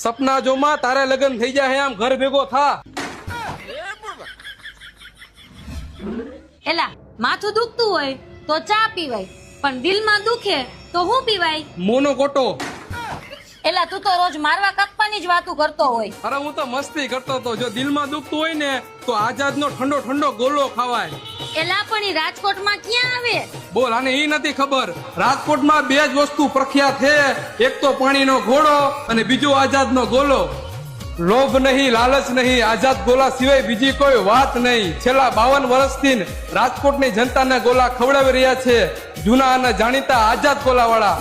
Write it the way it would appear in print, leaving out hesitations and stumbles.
સપના જોમાં તારે લગ્ન થઈ જાય આમ ઘર ભેગો થા. એલા માથું દુખતું હોય તો ચા પીવાય, પણ દિલમાં દુખે તો હું પીવાય? મોનો કોટો. એલા તું તો રોજ મારવા કાપવાની જ વાતું કરતો હોય. અરે હું તો મસ્તી કરતો હતો. જો દિલમાં દુખતું હોય ને તો આઝાદનો ઠંડો ઠંડો ગોલો ખવાય. એલા પણ ઈ રાજકોટમાં ક્યાં આવે? બોલ, આને ઈ નથી ખબર. રાજકોટમાં બે જ વસ્તુ પ્રખ્યાત છે, એક તો પાણીનો ઘોડો અને બીજો આઝાદનો ગોલો. લોભ નહીં, લાલચ નહીં, આઝાદ ગોલા સિવાય બીજી કોઈ વાત નહીં. છેલ્લા 52 વર્ષથી રાજકોટની જનતાને ગોલા ખવડાવી રહ્યા છે જૂના અને જાણીતા આઝાદ ગોલા વાળા.